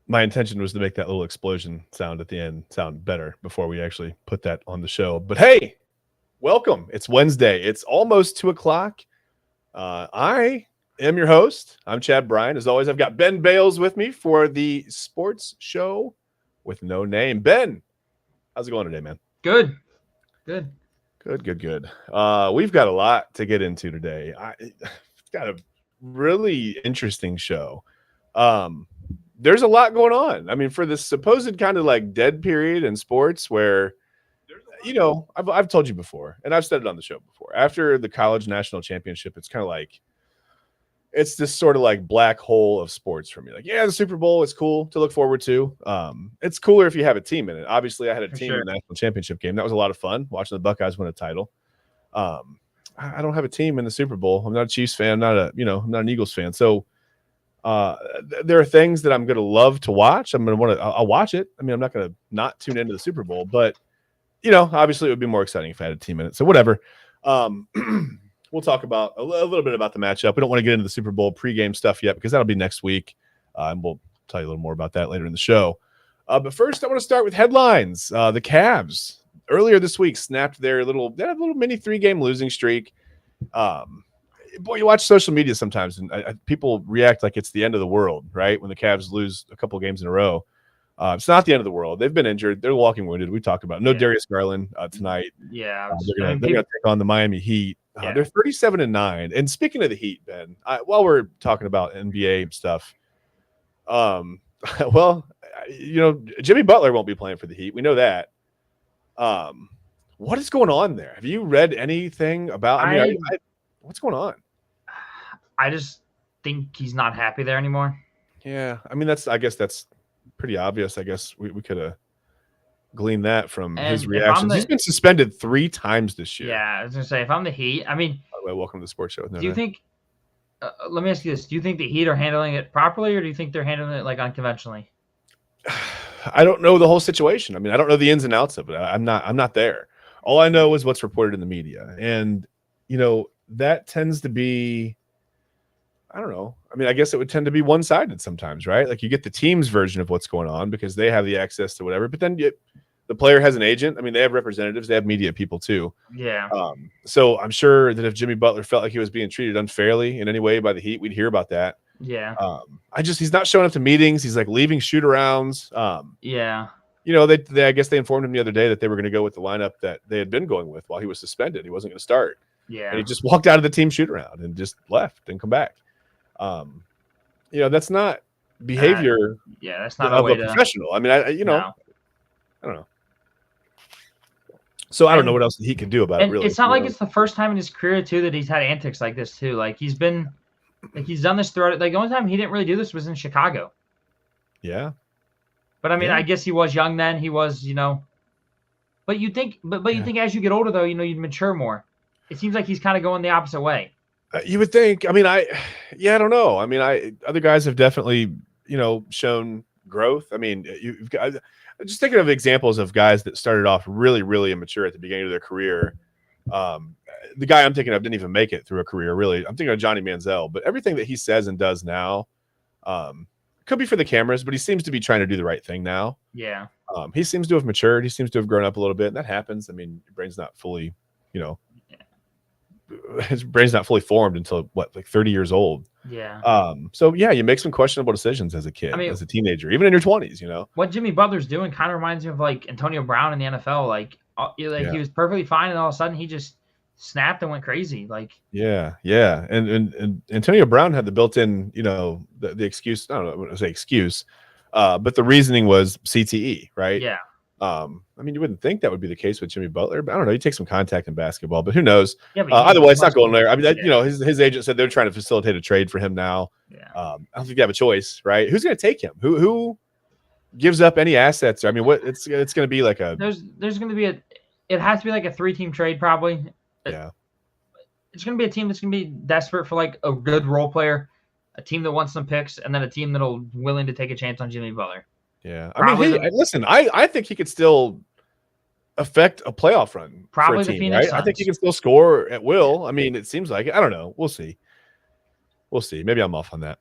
my intention was to make that little explosion sound at the end sound better before we actually put that on the show. But hey, welcome. It's Wednesday. It's almost 2:00. I am your host. I'm Chad Bryan. As always, I've got Ben Bales with me for the sports show with no name. Ben, how's it going today, man? Good. Good. We've got a lot to get into today. It's got a really interesting show. There's a lot going on. I mean, for this supposed kind of like dead period in sports where, I've told you before, and I've said it on the show before, after the college national championship, it's kind of like, it's this sort of like black hole of sports for me. Like, yeah, the Super Bowl is cool to look forward to. It's cooler if you have a team in it. Obviously, I had a team in the national championship game. That was a lot of fun watching the Buckeyes win a title. I don't have a team in the Super Bowl. I'm not a Chiefs fan. I'm not an Eagles fan. So there are things that I'm going to love to watch. I'll watch it. I mean, I'm not going to not tune into the Super Bowl, but obviously it would be more exciting if I had a team in it. So whatever. We'll talk about a little bit about the matchup. We don't want to get into the Super Bowl pregame stuff yet because that'll be next week. And we'll tell you a little more about that later in the show. But first, I want to start with headlines. The Cavs earlier this week snapped their little mini 3-game losing streak. Boy, you watch social media sometimes, and people react like it's the end of the world, right? When the Cavs lose a couple games in a row. It's not the end of the world. They've been injured. They're walking wounded. We talked about Darius Garland tonight. Yeah. They're going to take on the Miami Heat. They're 37-9. And speaking of the Heat, Ben, while we're talking about NBA stuff, Jimmy Butler won't be playing for the Heat. We know that. What is going on there? Have you read anything about? What's going on? I just think he's not happy there anymore. Yeah, I mean I guess that's pretty obvious. I guess we could have gleaned that from his reactions. He's been suspended 3 times this year. Yeah, I was gonna say, if I'm the Heat, I mean, by the way, welcome to the sports show. Do you think? Let me ask you this: do you think the Heat are handling it properly, or do you think they're handling it like unconventionally? I don't know the whole situation. I mean, I don't know the ins and outs of it. I'm not there. All I know is what's reported in the media, and that tends to be, I don't know. I mean, I guess it would tend to be one-sided sometimes, right? Like you get the team's version of what's going on because they have the access to whatever, but then the player has an agent. I mean, they have representatives, they have media people too. Yeah. So I'm sure that if Jimmy Butler felt like he was being treated unfairly in any way by the Heat, we'd hear about that. Yeah. He's not showing up to meetings. He's like leaving shoot-arounds. Yeah. I guess they informed him the other day that they were going to go with the lineup that they had been going with while he was suspended. He wasn't going to start. Yeah. And he just walked out of the team shoot-around and just left and come back. That's not behavior. That's not of a professional. I mean, I don't know. So I don't know what else he can do about it. Really, it's not like it's the first time in his career too that he's had antics like this too. Like he's done this throughout. Like the only time he didn't really do this was in Chicago. Yeah. But I mean, I guess he was young then. He was, But you think, you think as you get older though, you'd mature more. It seems like he's kind of going the opposite way. You would think. I mean, I don't know. I mean, other guys have definitely, shown growth. I mean, you've got just thinking of examples of guys that started off really, really immature at the beginning of their career. The guy I'm thinking of didn't even make it through a career, really. I'm thinking of Johnny Manziel, but everything that he says and does now could be for the cameras, but he seems to be trying to do the right thing now. Yeah. He seems to have matured. He seems to have grown up a little bit, and that happens. I mean, your brain's not fully, his brain's not fully formed until like 30 years old. Yeah. So yeah, you make some questionable decisions as a kid, as a teenager, even in your 20s. What Jimmy Butler's doing kind of reminds me of like Antonio Brown in the NFL. Like he was perfectly fine, and all of a sudden he just snapped and went crazy. Like yeah. And Antonio Brown had the built-in, the excuse. I don't know, I wouldn't say excuse, but the reasoning was CTE, right? Yeah. I mean, you wouldn't think that would be the case with Jimmy Butler, but I don't know. He takes some contact in basketball, but who knows? Yeah, either way, it's not going there. I mean, his agent said they're trying to facilitate a trade for him now. Yeah. I don't think you have a choice, right? Who's going to take him? Who gives up any assets? I mean, what it's going to be like a. There's going to be it has to be like a 3-team trade probably. Yeah. It's going to be a team that's going to be desperate for like a good role player, a team that wants some picks, and then a team that'll willing to take a chance on Jimmy Butler. Yeah, I mean, listen. I think he could still affect a playoff run. Probably for a team, the Phoenix right? Suns. I think he can still score at will. I mean, it seems like it. I don't know. We'll see. Maybe I'm off on that.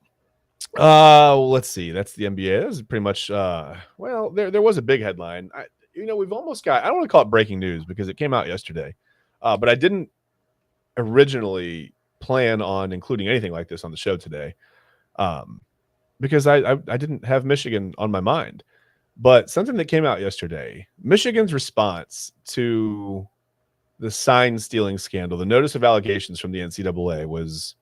Let's see. That's the NBA. That was pretty much. Well, there was a big headline. We've almost got. I don't want to call it breaking news because it came out yesterday, but I didn't originally plan on including anything like this on the show today, because I didn't have Michigan on my mind. But something that came out yesterday, Michigan's response to the sign stealing scandal, the notice of allegations from the NCAA was.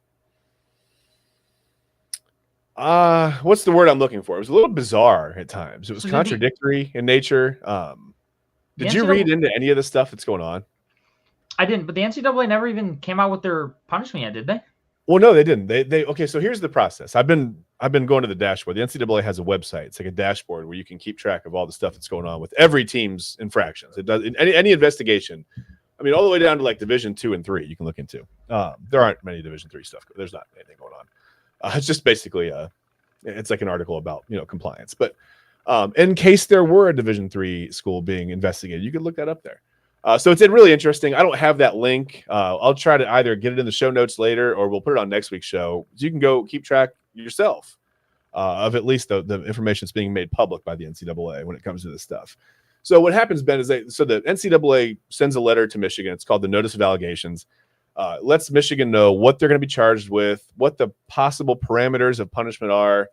What's the word I'm looking for? It was a little bizarre at times. It was contradictory in nature. Did you read into any of the stuff that's going on? I didn't, but the NCAA never even came out with their punishment yet, did they? Well, no, they didn't. They okay. So here's the process. I've been going to the dashboard. The NCAA has a website. It's like a dashboard where you can keep track of all the stuff that's going on with every team's infractions. It does any investigation. I mean, all the way down to like Division 2 and 3. You can look into. There aren't many Division 3 stuff. There's not anything going on. It's just basically it's like an article about compliance. But in case there were a Division 3 school being investigated, you could look that up there. So it's really interesting. I don't have that link. I'll try to either get it in the show notes later, or we'll put it on next week's show. So you can go keep track yourself of at least the information that's being made public by the NCAA when it comes to this stuff. So what happens, Ben, is the NCAA sends a letter to Michigan. It's called the Notice of Allegations. Lets Michigan know what they're going to be charged with, what the possible parameters of punishment are.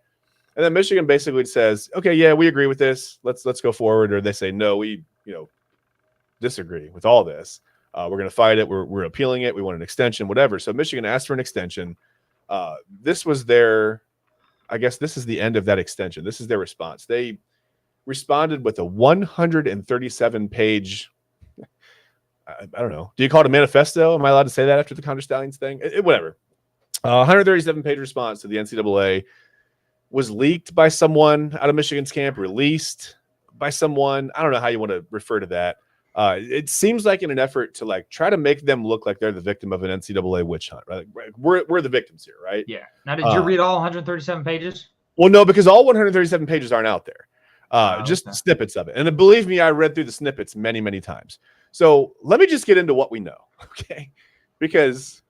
And then Michigan basically says, okay, yeah, we agree with this. Let's go forward. Or they say, no, we disagree with all this. We're going to fight it. We're appealing it. We want an extension, whatever. So Michigan asked for an extension. This was I guess this is the end of that extension. This is their response. They responded with a 137-page, I don't know. Do you call it a manifesto? Am I allowed to say that after the Condor Stallions thing? Whatever. 137-page response to the NCAA was leaked by someone out of Michigan's camp, released by someone. I don't know how you want to refer to that. It seems like in an effort to try to make them look like they're the victim of an NCAA witch hunt, right? We're the victims here, right? Yeah. Now, did you read all 137 pages? Well, no, because all 137 pages aren't out there. Just snippets of it. And believe me, I read through the snippets many, many times. So let me just get into what we know, okay? Because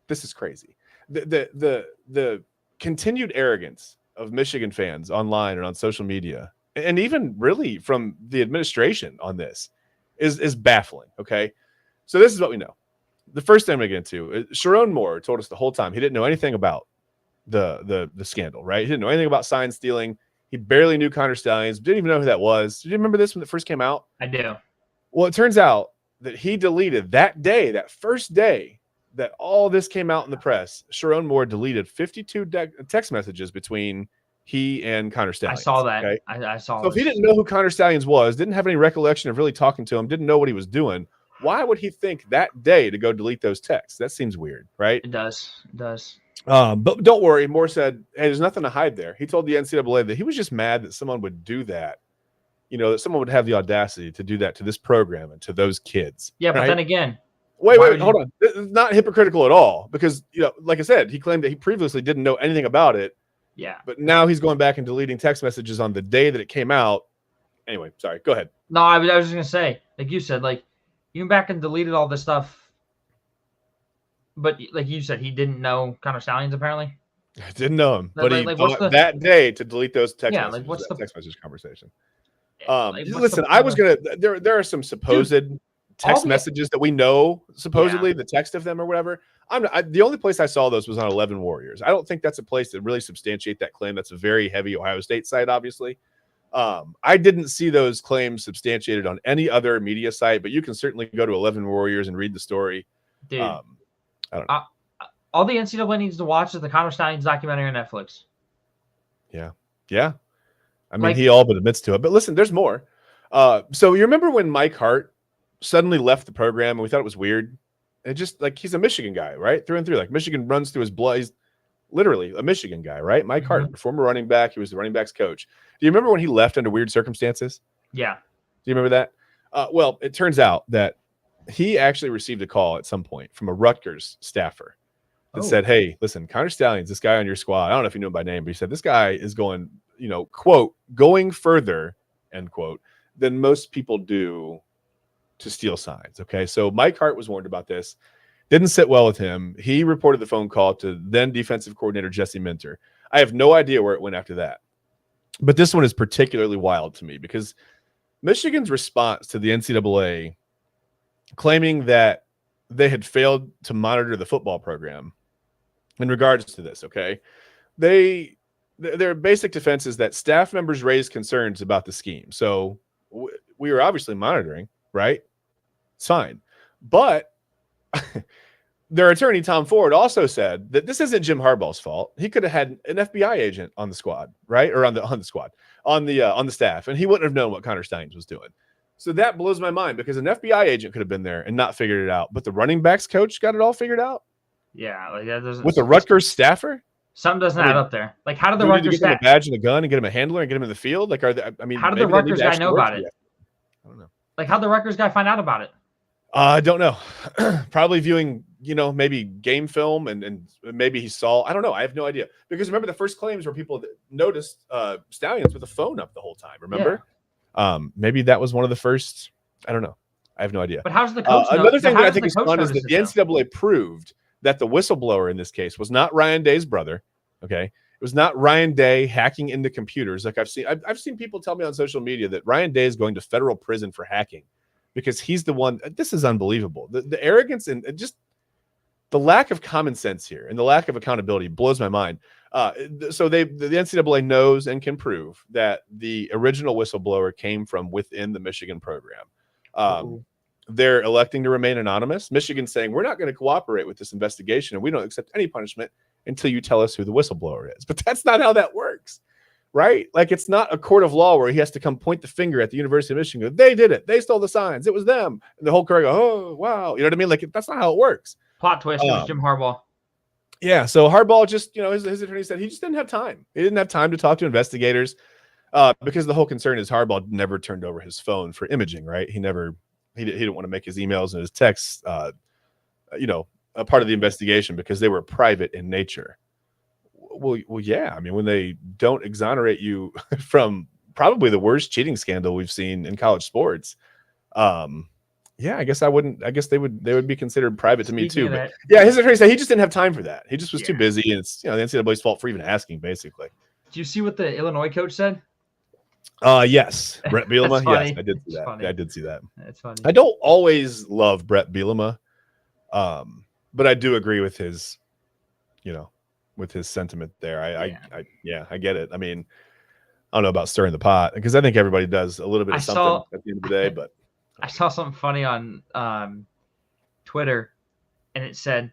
this is crazy. The continued arrogance of Michigan fans online and on social media, and even really from the administration on this, is baffling, okay? So this is what we know. The first thing I'm going to get into, Sharon Moore told us the whole time he didn't know anything about the scandal, right? He didn't know anything about sign stealing. He barely knew Condor Stallions, didn't even know who that was. Did you remember this when it first came out? I do. Well, it turns out that he deleted that first day that all this came out in the press. Sharon Moore deleted 52 text messages between he and Condor Stallions. I saw that. Okay? I saw So if he didn't know who Condor Stallions was, didn't have any recollection of really talking to him, didn't know what he was doing, why would he think that day to go delete those texts? That seems weird, right? It does. But don't worry. Moore said, hey, there's nothing to hide there. He told the NCAA that he was just mad that someone would do that. That someone would have the audacity to do that to this program and to those kids. Yeah, right? but then again. Wait, hold on. This is not hypocritical at all because, like I said, he claimed that he previously didn't know anything about it. Yeah. But now he's going back and deleting text messages on the day that it came out. Anyway, sorry. Go ahead. No, I was just going to say, like you said, you went back and deleted all this stuff. But like you said, he didn't know Condor Stallions apparently. I didn't know him, but he thought that day to delete those text messages. What's the text message conversation? Listen, I was gonna. There are some supposed text messages that we know supposedly the text of them or whatever. The only place I saw those was on 11 Warriors. I don't think that's a place that really substantiate that claim. That's a very heavy Ohio State site, obviously. I didn't see those claims substantiated on any other media site, but you can certainly go to 11 Warriors and read the story. Dude, I don't know. All the NCAA needs to watch is the Condor Stallions documentary on Netflix. Yeah. I mean, he all but admits to it. But listen, there's more. So you remember when Mike Hart suddenly left the program and we thought it was weird? It just he's a Michigan guy, right? Through and through. Michigan runs through his blood. He's literally a Michigan guy, right? Mike Hart, former running back. He was the running back's coach. Do you remember when he left under weird circumstances? Yeah. Do you remember that? Well, it turns out that he actually received a call at some point from a Rutgers staffer that said, hey, listen, Condor Stallions, this guy on your squad, I don't know if you know him by name, but he said, this guy is going, quote, going further, end quote, than most people do to steal signs. Okay. So Mike Hart was warned about this. Didn't sit well with him. He reported the phone call to then defensive coordinator Jesse Minter. I have no idea where it went after that. But this one is particularly wild to me because Michigan's response to the NCAA claiming that they had failed to monitor the football program in regards to this, okay? Their basic defense is that staff members raised concerns about the scheme. So we were obviously monitoring, right? It's fine. But their attorney, Tom Ford, also said that this isn't Jim Harbaugh's fault. He could have had an FBI agent on the squad, right? Or on the staff, and he wouldn't have known what Connor Steins was doing. So that blows my mind because an FBI agent could have been there and not figured it out. But the running backs coach got it all figured out? Yeah. Like that doesn't. With the Rutgers staffer? Something doesn't add up there. Like, how did the Rutgers get him a badge and a gun and get him a handler and get him in the field? Like, how did the Rutgers guy know about it? I don't know. Like, how'd the Rutgers guy find out about it? I don't know. Probably viewing, maybe game film and maybe he saw. I don't know. I have no idea. Because remember, the first claims were people that noticed Stallions with a phone up the whole time. Remember? Yeah. Maybe that was one of the first. I don't know. I have no idea. But how's the coach? Another thing that I think is fun is that the NCAA proved that the whistleblower in this case was not Ryan Day's brother. Okay. It was not Ryan Day hacking into computers. Like I've seen people tell me on social media that Ryan Day is going to federal prison for hacking because he's the one. This is unbelievable. The arrogance and just the lack of common sense here and the lack of accountability blows my mind. So the NCAA knows and can prove that the original whistleblower came from within the Michigan program. They're electing to remain anonymous. Michigan's saying, we're not going to cooperate with this investigation and we don't accept any punishment until you tell us who the whistleblower is. But that's not how that works, right? Like, it's not a court of law where he has to come point the finger at the University of Michigan. Go, they did it. They stole the signs. It was them. And the whole crowd go, oh, wow. You know what I mean? Like, that's not how it works. Plot twist, it was Jim Harbaugh. Yeah, so Harbaugh just, his attorney said he just didn't have time. He didn't have time to talk to investigators because the whole concern is Harbaugh never turned over his phone for imaging, right? He didn't want to make his emails and his texts, a part of the investigation because they were private in nature. Well, yeah. I mean, when they don't exonerate you from probably the worst cheating scandal we've seen in college sports, yeah, I guess they would be considered private to me too. But yeah, his attorney said he just didn't have time for that. He just was too busy, and it's the NCAA's fault for even asking, basically. Do you see what the Illinois coach said? Yes, Brett Bielema. Yes, I did see that. I did see that. That's funny. I don't always love Brett Bielema, but I do agree with his, with his sentiment there. I get it. I mean, I don't know about stirring the pot because I think everybody does a little bit of something at the end of the day. But I saw something funny on Twitter, and it said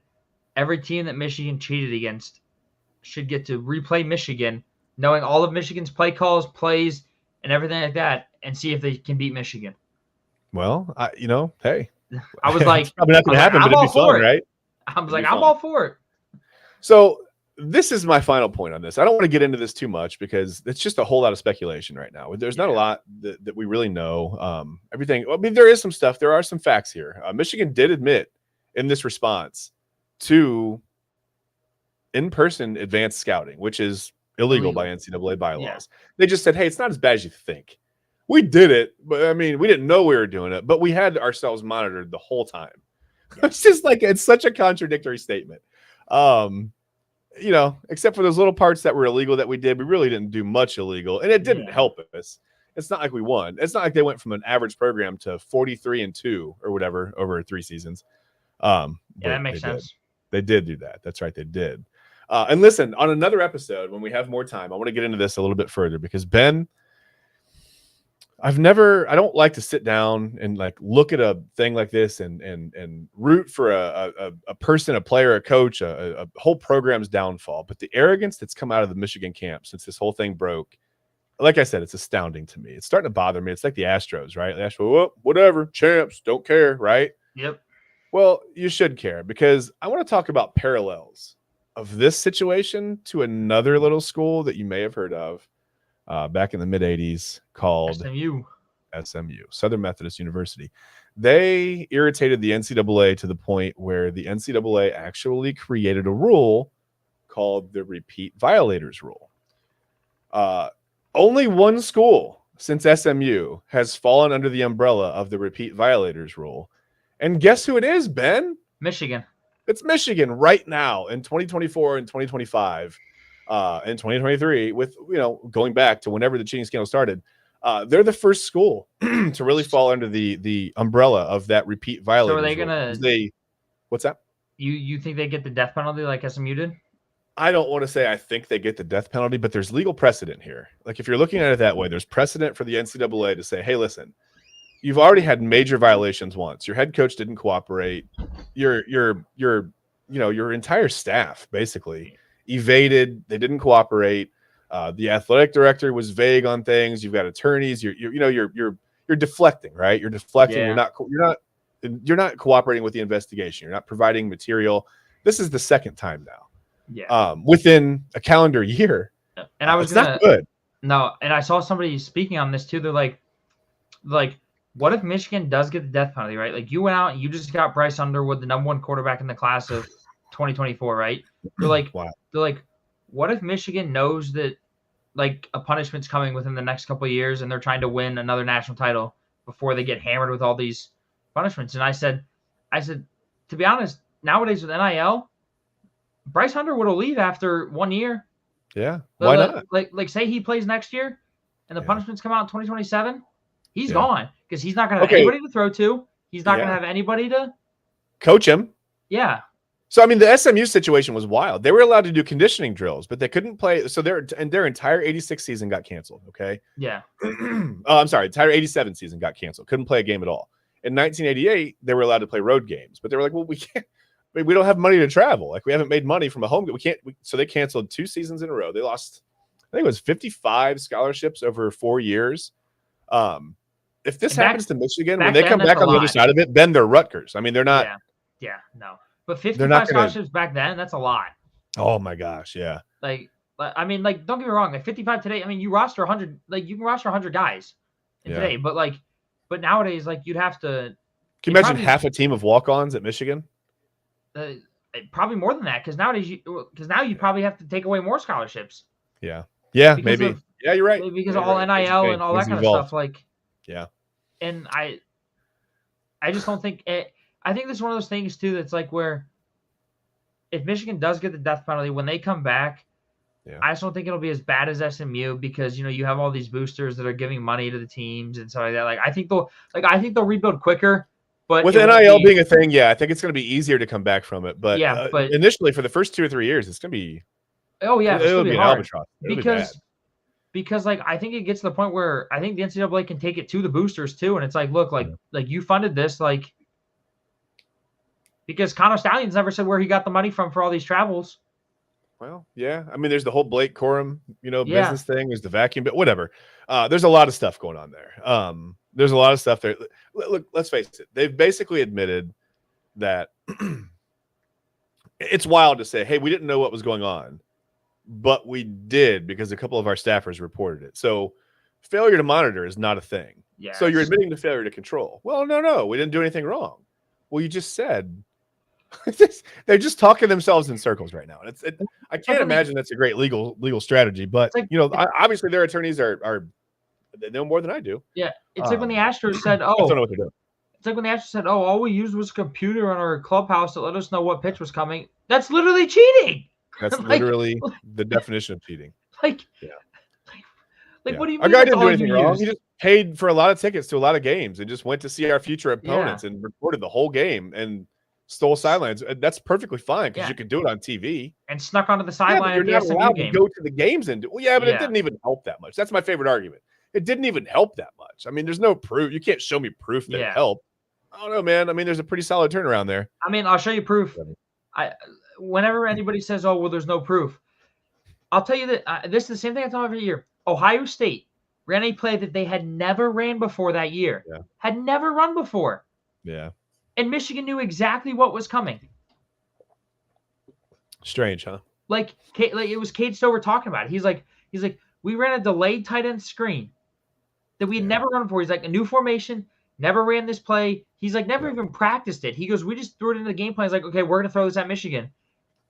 every team that Michigan cheated against should get to replay Michigan, knowing all of Michigan's play calls, plays, and everything like that, and see if they can beat Michigan. Well, hey, I was like, it's probably not going to happen, but it'd be fun, right? I was like, I'm all for it. So this is my final point on this. I don't want to get into this too much because it's just a whole lot of speculation right now. There's not a lot that we really know. Everything. I mean, there is some stuff. There are some facts here. Michigan did admit in this response to in-person advanced scouting, which is illegal by NCAA bylaws. Yeah. They just said, hey, it's not as bad as you think. We did it, but I mean, we didn't know we were doing it, but we had ourselves monitored the whole time. Yeah. It's just like, it's such a contradictory statement. Except for those little parts that were illegal that we did, we really didn't do much illegal, and it didn't help us. It's not like we won. It's not like they went from an average program to 43-2 or whatever over 3 seasons. That makes sense. They did do that. That's right. They did. And listen, on another episode, when we have more time, I want to get into this a little bit further because Ben, I don't like to sit down and like look at a thing like this and root for a person, a player, a coach, a whole program's downfall. But the arrogance that's come out of the Michigan camp since this whole thing broke, like I said, it's astounding to me. It's starting to bother me. It's like the Astros, right? The Astros, whatever, champs, don't care, right? Yep. Well, you should care because I want to talk about parallels of this situation to another little school that you may have heard of back in the mid-'80s called SMU, Southern Methodist University. They irritated the NCAA to the point where the NCAA actually created a rule called the repeat violators rule. Only one school since SMU has fallen under the umbrella of the repeat violators rule. And guess who it is, Ben? Michigan. It's Michigan right now in 2024 and 2025. in 2023 with, going back to whenever the cheating scandal started. They're the first school to really fall under the umbrella of that repeat violator. So are they gonna? What's that? You think they get the death penalty like SMU did? I don't want to say I think they get the death penalty, but there's legal precedent here. Like if you're looking at it that way, there's precedent for the NCAA to say, hey, listen, you've already had major violations once. Your head coach didn't cooperate. Your entire staff basically evaded. They didn't cooperate. The athletic director was vague on things. You've got attorneys. You're deflecting, right? You're deflecting. Yeah. You're not cooperating with the investigation. You're not providing material. This is the second time now. Yeah. Within a calendar year. And I was not good. No, and I saw somebody speaking on this too. They're like, what if Michigan does get the death penalty, right? Like you went out and you just got Bryce Underwood, the #1 quarterback in the class of 2024, right? They're like, wow. They're like, what if Michigan knows that like a punishment's coming within the next couple of years and they're trying to win another national title before they get hammered with all these punishments? And I said, to be honest, nowadays with NIL, Bryce Underwood will leave after 1 year. Yeah. Why not? Like say he plays next year and the punishments come out in 2027, he's gone because he's not going to have anybody to throw to. He's not going to have anybody to coach him. Yeah. So, I mean, the SMU situation was wild. They were allowed to do conditioning drills, but they couldn't play. So their entire 86 season got canceled. Okay. Yeah. I'm sorry. Entire 87 season got canceled. Couldn't play a game at all. In 1988, they were allowed to play road games, but they were like, well, we can't. We don't have money to travel. Like we haven't made money from a home game. We can't. So they canceled 2 seasons in a row. They lost, I think it was 55 scholarships over 4 years. If this happens to Michigan, when they come back on the other side of it, then they're Rutgers. I mean, they're not. Yeah, no. But 55 scholarships back then, that's a lot. Oh my gosh, yeah. Like I mean, like don't get me wrong. Like 55 today, I mean, you roster 100. Like you can roster 100 guys today, but nowadays, like you'd have to. Can you imagine half a team of walk-ons at Michigan? Probably more than that, because nowadays now you probably have to take away more scholarships. Yeah, maybe. Yeah, you're right. Because of all NIL and all that kind of stuff. Like, yeah. And I just don't think it. I think this is one of those things too that's like where if Michigan does get the death penalty when they come back, I just don't think it'll be as bad as SMU because you have all these boosters that are giving money to the teams and stuff like that. Like I think they'll rebuild quicker. But with NIL being a thing, I think it's going to be easier to come back from it. But but initially, for the first 2 or 3 years, it's going to be. Oh yeah, it's going to be an hard albatross. Because like I think it gets to the point where I think the NCAA can take it to the boosters too, and it's like, look, like you funded this, like because Connor Stallions never said where he got the money from for all these travels. Well, yeah, I mean, there's the whole Blake Corum, business thing. There's the vacuum, but whatever. There's a lot of stuff going on there. There's a lot of stuff there. Look, let's face it. They've basically admitted that it's wild to say, hey, we didn't know what was going on, but we did because a couple of our staffers reported it. So failure to monitor is not a thing. Yes. So you're admitting to failure to control. Well, no, we didn't do anything wrong. Well, you just said they're just talking themselves in circles right now. And I can't imagine that's a great legal strategy, but obviously their attorneys are they know more than I do. Yeah, it's like when the Astros said, "Oh, I don't know what they're doing." It's like when the Astros said, "Oh, all we used was a computer on our clubhouse to let us know what pitch was coming." That's literally cheating. That's literally the definition of cheating. What do you mean? Our guy didn't do anything wrong. He just paid for a lot of tickets to a lot of games and just went to see our future opponents and recorded the whole game and stole sidelines. That's perfectly fine because you can do it on TV. And snuck onto the sideline. You're not allowed to go to the games and do. Well, but it didn't even help that much. That's my favorite argument. It didn't even help that much. I mean, there's no proof. You can't show me proof that it helped. I don't know, man. I mean, there's a pretty solid turnaround there. I mean, I'll show you proof. Whenever anybody says, "Oh, well, there's no proof," I'll tell you that this is the same thing I tell every year. Ohio State ran a play that they had never ran before that year. Had never run before. Yeah. And Michigan knew exactly what was coming. Strange, huh? Like it was Cade Stover talking about it. He's like, we ran a delayed tight end screen that we had never run before. He's like, a new formation, never ran this play. He's like, never even practiced it. He goes, we just threw it into the game plan. He's like, okay, we're going to throw this at Michigan.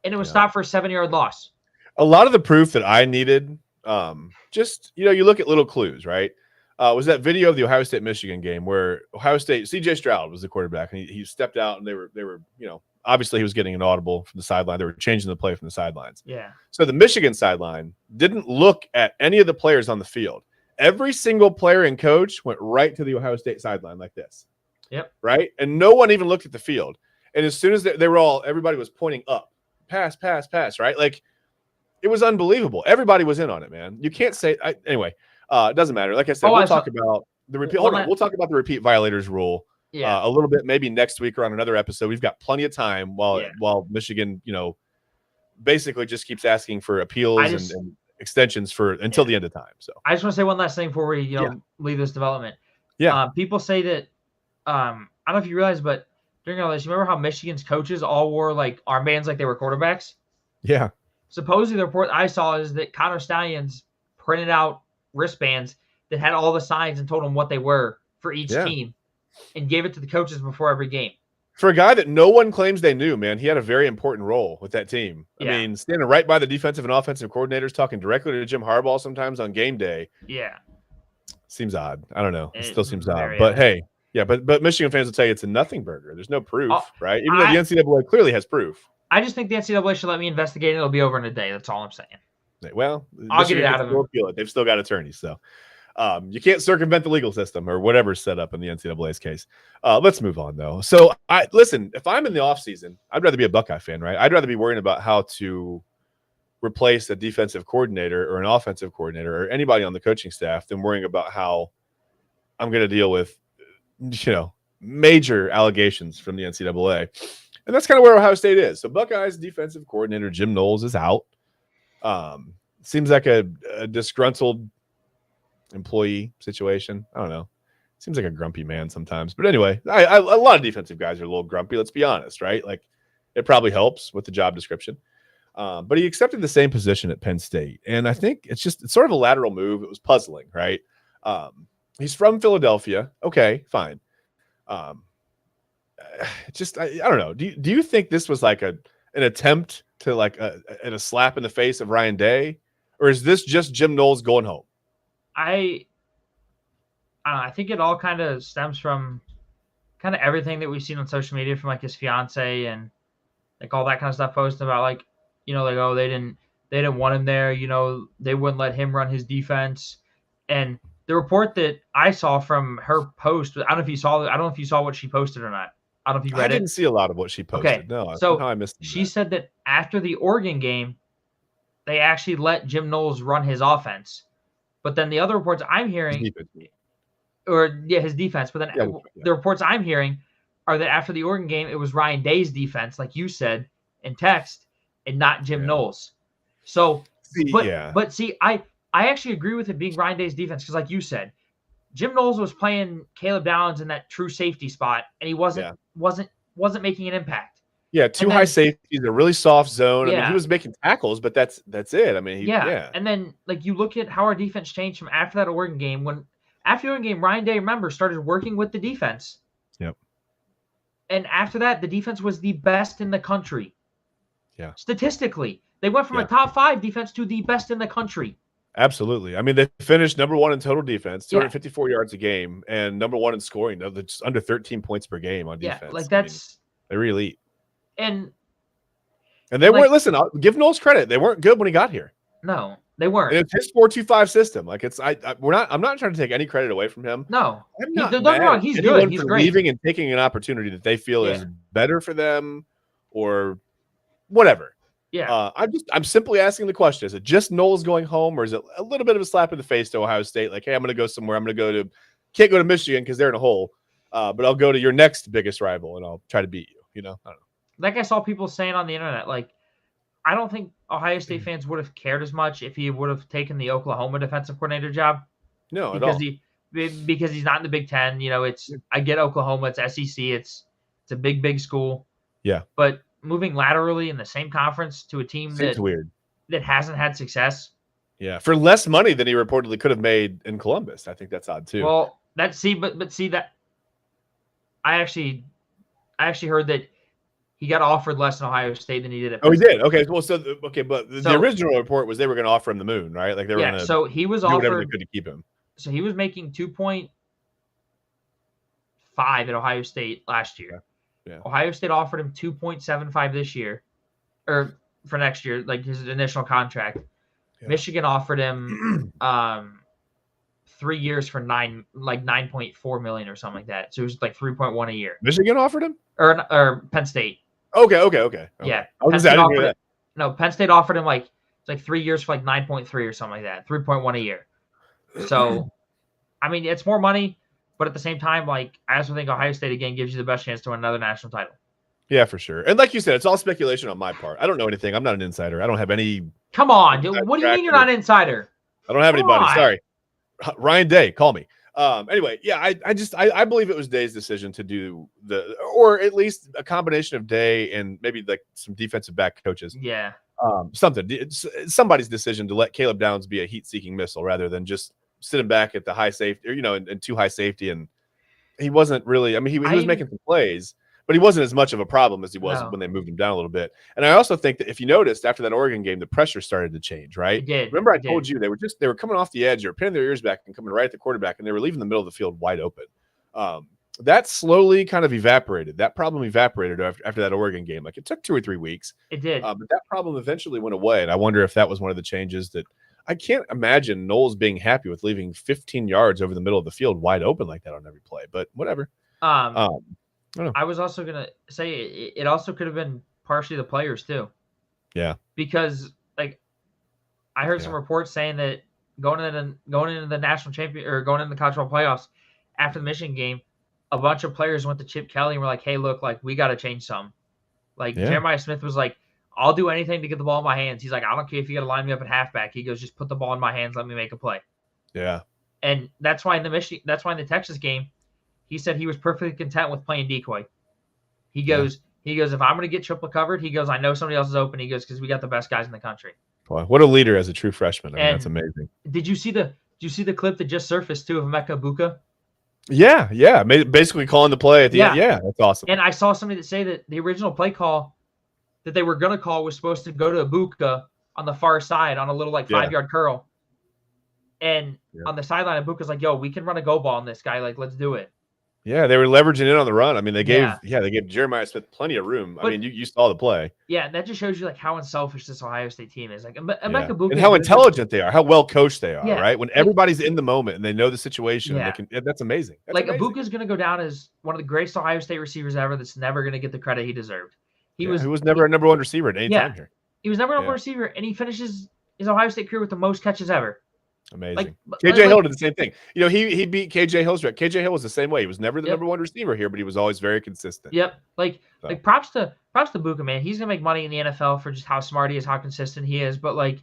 And it was stopped for a 7-yard loss. A lot of the proof that I needed, just, you look at little clues, right? Was that video of the Ohio State Michigan game where Ohio State, CJ Stroud was the quarterback and he stepped out and they were, obviously he was getting an audible from the sideline. They were changing the play from the sidelines. Yeah. So the Michigan sideline didn't look at any of the players on the field. Every single player and coach went right to the Ohio State sideline like this. Yep. Right? And no one even looked at the field. And as soon as they were all, everybody was pointing up. Pass, pass, pass, right? Like, it was unbelievable. Everybody was in on it, man. You can't say anyway. It doesn't matter. Like I said, we'll talk about the repeat. Hold on, we'll talk about the repeat violators rule a little bit, maybe next week or on another episode. We've got plenty of time while Michigan, basically just keeps asking for appeals and extensions until the end of time. So I just want to say one last thing before we leave this development. Yeah, people say that I don't know if you realize, but during all this, you remember how Michigan's coaches all wore like armbands like they were quarterbacks? Yeah. Supposedly, the report I saw is that Connor Stallions printed out wristbands that had all the signs and told them what they were for each team and gave it to the coaches before every game. For a guy that no one claims they knew, man, he had a very important role with that team. I mean, standing right by the defensive and offensive coordinators, talking directly to Jim Harbaugh sometimes on game day. Yeah. Seems odd. I don't know. It still seems odd. But hey, but Michigan fans will tell you it's a nothing burger. There's no proof, right? Even though the NCAA clearly has proof. I just think the NCAA should let me investigate it. It'll be over in a day. That's all I'm saying. Well, I'll get it out of them. They've still got attorneys, so you can't circumvent the legal system or whatever's set up in the NCAA's case. Let's move on, though. So, listen, if I'm in the offseason, I'd rather be a Buckeye fan, right? I'd rather be worrying about how to replace a defensive coordinator or an offensive coordinator or anybody on the coaching staff than worrying about how I'm going to deal with, major allegations from the NCAA. And that's kind of where Ohio State is. So Buckeyes defensive coordinator Jim Knowles is out. Seems like a disgruntled employee situation. I don't know. Seems like a grumpy man sometimes. But anyway, a lot of defensive guys are a little grumpy. Let's be honest, right? Like, it probably helps with the job description. But he accepted the same position at Penn State. And I think it's sort of a lateral move. It was puzzling, right? He's from Philadelphia. Okay, fine. I don't know. Do you think this was like an attempt to like a slap in the face of Ryan Day, or is this just Jim Knowles going home? I think it all kind of stems from kind of everything that we've seen on social media from like his fiance and like all that kind of stuff posted about like, they didn't want him there. They wouldn't let him run his defense. And the report that I saw from her post, I don't know if you saw what she posted or not. I don't know if you read it. I didn't see a lot of what she posted. Okay. No, so I missed that. She said that after the Oregon game, they actually let Jim Knowles run his offense. But then the other reports I'm hearing, his defense. But then the reports I'm hearing are that after the Oregon game, it was Ryan Day's defense, like you said in text, and not Jim Knowles. So, but see, I actually agree with it being Ryan Day's defense because, like you said, Jim Knowles was playing Caleb Downs in that true safety spot, and he wasn't making an impact. Yeah, high safeties, a really soft zone. I mean, he was making tackles, but that's it. I mean, And then like you look at how our defense changed from after that Oregon game. After the Oregon game, Ryan Day, remember, started working with the defense. Yep. And after that, the defense was the best in the country. Yeah. Statistically, they went from a top 5 defense to the best in the country. Absolutely. I mean, they finished number 1 in total defense, 254 yards a game, and number 1 in scoring. They're just under 13 points per game on defense. Yeah, like they're elite. And they weren't. Listen, I'll give Knowles credit. They weren't good when he got here. No, they weren't. And it's his 4-2-5 system. Like I'm not trying to take any credit away from him. No, don't get me wrong. He's good. He's great. Leaving and taking an opportunity that they feel is better for them, or whatever. Yeah. I'm simply asking the question: is it just Knowles going home, or is it a little bit of a slap in the face to Ohio State? Like, hey, I'm going to go somewhere. Can't go to Michigan because they're in a hole, but I'll go to your next biggest rival and I'll try to beat you. I don't know. Like I saw people saying on the internet, like, I don't think Ohio State fans would have cared as much if he would have taken the Oklahoma defensive coordinator job. No, because he's not in the Big Ten. I get Oklahoma, it's SEC, it's a big school. Yeah. But moving laterally in the same conference to a team that hasn't had success. Yeah, for less money than he reportedly could have made in Columbus. I think that's odd too. Well, that I actually heard that he got offered less in Ohio State than he did at Penn State. He did. Okay, well, but the original report was they were going to offer him the moon, right? Like they were going to. So he was offered whatever they could to keep him. So he was making 2.5 at Ohio State last year. Yeah. Ohio State offered him 2.75 this year, or for next year, like his initial contract. Yeah. Michigan offered him 3 years for 9.4 million or something like that. So it was like 3.1 a year. Michigan offered him? Or Penn State. Okay. Yeah. I was I didn't hear that. No, Penn State offered him like 3 years for like 9.3 or something like that. 3.1 a year. So I mean, it's more money, but at the same time, like I also think Ohio State again gives you the best chance to win another national title. Yeah, for sure. And like you said, it's all speculation on my part. I don't know anything. I'm not an insider. I don't have any. Come on, dude. What do you mean you're not an insider? I don't have anybody. Sorry. Ryan Day, call me. Anyway, yeah, I believe it was Day's decision to do or at least a combination of Day and maybe like some defensive back coaches. Yeah. It's somebody's decision to let Caleb Downs be a heat-seeking missile rather than just sitting back at the high safety, or and too high safety. And he wasn't really. I mean, he was making some plays, but he wasn't as much of a problem as he was when they moved him down a little bit. And I also think that if you noticed after that Oregon game, the pressure started to change, right? It did. Remember I told you they were coming off the edge, they were pinning their ears back and coming right at the quarterback, and they were leaving the middle of the field wide open. That slowly kind of evaporated. That problem evaporated after that Oregon game. Like it took 2 or 3 weeks. It did. But that problem eventually went away. And I wonder if that was one of the changes that I can't imagine Knowles being happy with leaving 15 yards over the middle of the field wide open like that on every play, but whatever. I was also going to say it also could have been partially the players too. Yeah. Because like I heard some reports saying that going into the national champion or going into the college football playoffs after the Michigan game, a bunch of players went to Chip Kelly and were like, "Hey, look, like we got to change some." Like Jeremiah Smith was like, "I'll do anything to get the ball in my hands." He's like, "I don't care if you got to line me up at halfback." He goes, "Just put the ball in my hands, let me make a play." Yeah. And that's why in the Texas game, he said he was perfectly content with playing decoy. He goes, if I'm going to get triple covered, he goes, I know somebody else is open. He goes, because we got the best guys in the country. Boy, what a leader as a true freshman. I mean, that's amazing. Did you see the clip that just surfaced too of Emeka Egbuka? Yeah. Basically calling the play at the end. Yeah, that's awesome. And I saw somebody that say that the original play call that they were going to call was supposed to go to Egbuka on the far side on a little 5-yard curl. And on the sideline, Ibuka's like, "Yo, we can run a go ball on this guy. Like, let's do it." Yeah, they were leveraging it on the run. I mean, they gave Jeremiah Smith plenty of room. But, I mean, you saw the play. Yeah, that just shows you how unselfish this Ohio State team is. Like Emeka Egbuka, and how intelligent they are, how well coached they are. Right, when everybody's in the moment and they know the situation, that's amazing. That's amazing. Ibuka's going to go down as one of the greatest Ohio State receivers ever. That's never going to get the credit he deserved. He was never a number one receiver at any time here. He was never a number one receiver, and he finishes his Ohio State career with the most catches ever. Amazing. KJ Hill did the same thing. He beat KJ Hill's record. KJ Hill was the same way. He was never the number one receiver here, but he was always very consistent. Yep. Props to Buka, man. He's gonna make money in the NFL for just how smart he is, how consistent he is. But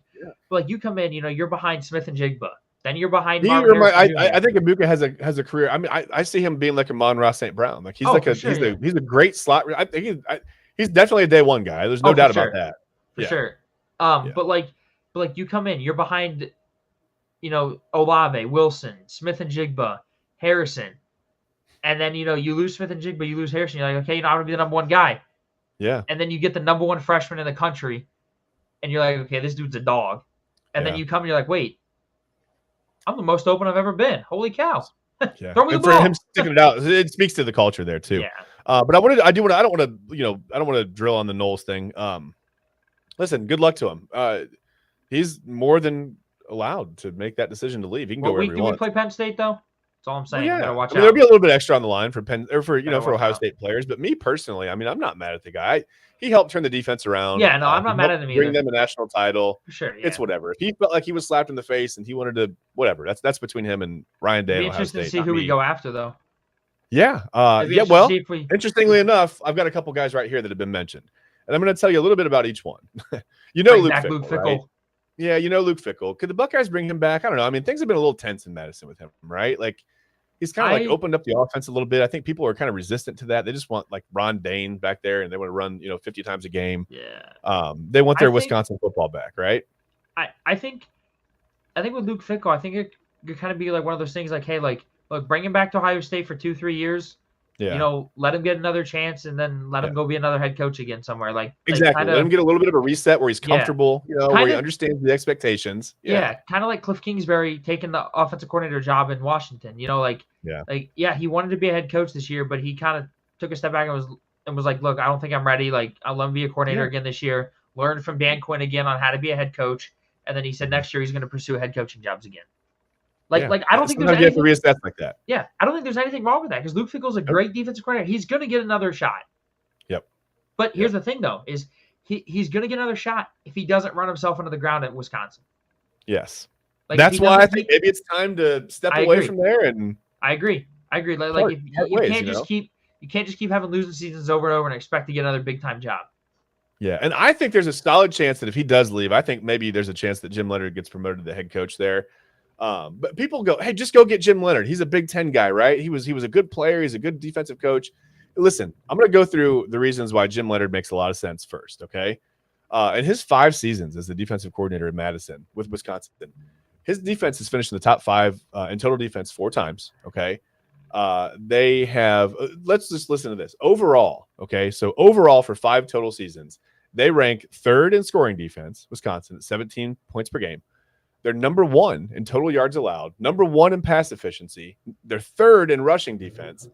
you come in, you're behind Smith and Jigba. Then you're behind. I think Buka has a career. I mean, I see him being like a Mon-Ra St. Brown. Like he's he's a great slot. I think he's definitely a day one guy. There's no doubt about that. For sure. But you come in, you're behind. Olave, Wilson, Smith and Jigba, Harrison. And then, you lose Smith and Jigba, you lose Harrison. You're like, okay, I'm going to be the number one guy. Yeah. And then you get the number one freshman in the country. And you're like, okay, this dude's a dog. And then you come and you're like, wait, I'm the most open I've ever been. Holy cow. Yeah. Throw me the ball. For him sticking it out, it speaks to the culture there too. Yeah. But I don't want to drill on the Knowles thing. Listen, good luck to him. He's more than allowed to make that decision to leave. He can go wherever he wants. Do we play Penn State though? That's all I'm saying. Well, gotta watch out. There'll be a little bit extra on the line for Penn or for Ohio State players. But me personally, I mean, I'm not mad at the guy. He helped turn the defense around. Yeah, no, I'm not mad at him either. Bring them a national title. For sure. Yeah. It's whatever. If he felt like he was slapped in the face and he wanted to, whatever. That's between him and Ryan Day. It'd be interesting to see who we go after though. Yeah. Well, interestingly enough, I've got a couple guys right here that have been mentioned, and I'm going to tell you a little bit about each one. Luke Fickell. Right? Yeah, Luke Fickell. Could the Buckeyes bring him back? I don't know. I mean, things have been a little tense in Madison with him, right? Like, he's kind of opened up the offense a little bit. I think people are kind of resistant to that. They just want Ron Dane back there, and they want to run 50 times a game. Yeah. They want their Wisconsin football back, right? I think with Luke Fickell, I think it could kind of be like one of those things. Like, hey, look, bring him back to Ohio State for 2-3 years. Yeah. Let him get another chance, and then let him go be another head coach again somewhere. Exactly. Let him get a little bit of a reset where he's comfortable, where he understands the expectations. Yeah. Kind of like Cliff Kingsbury taking the offensive coordinator job in Washington. He wanted to be a head coach this year, but he kind of took a step back and was like, look, I don't think I'm ready. Like, I'll let him be a coordinator Yeah. again this year. Learn from Dan Quinn again on how to be a head coach. And then he said next year he's going to pursue head coaching jobs again. Like I don't think there's Sometimes you have to anything. reassess like that. Yeah, I don't think there's anything wrong with that because Luke Fickell's a great defensive coordinator. He's going to get another shot. Yep. But here's the thing, though, is he's going to get another shot if he doesn't run himself into the ground at Wisconsin. Yes. Like, that's why I think maybe it's time to step away from there. And I agree. Like if you can't just keep having losing seasons over and over and expect to get another big time job. Yeah, and I think there's a solid chance that if he does leave, I think maybe there's a chance that Jim Leonhard gets promoted to the head coach there. But people go, hey, just go get Jim Leonhard. He's a Big Ten guy, right? He was a good player. He's a good defensive coach. Listen, I'm going to go through the reasons why Jim Leonhard makes a lot of sense first, okay? In his 5 seasons as the defensive coordinator in Madison with Wisconsin, his defense has finished in the top 5 in total defense 4 times, okay? They have let's just listen to this. Overall, okay? So overall for 5 total seasons, they rank 3rd in scoring defense, Wisconsin, at 17 points per game. They're number 1 in total yards allowed, number 1 in pass efficiency. They're 3rd in rushing defense,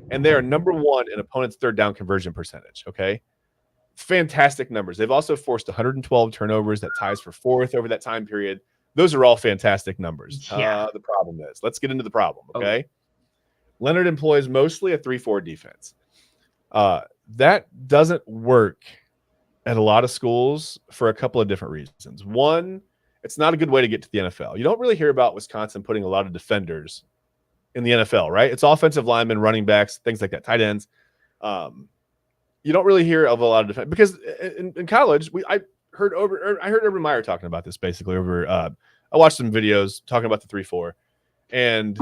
and they are number 1 in opponent's third down conversion percentage, okay? Fantastic numbers. They've also forced 112 turnovers. That ties for 4th over that time period. Those are all fantastic numbers. Yeah. The problem is, let's get into the problem, okay? Leonhard employs mostly a 3-4 defense. That doesn't work at a lot of schools for a couple of different reasons. One, it's not a good way to get to the NFL. You don't really hear about Wisconsin putting a lot of defenders in the NFL, right? It's offensive linemen, running backs, things like that, tight ends. You don't really hear of a lot of defense because in college, I heard Urban Meyer talking about this basically over. I watched some videos talking about the 3-4, and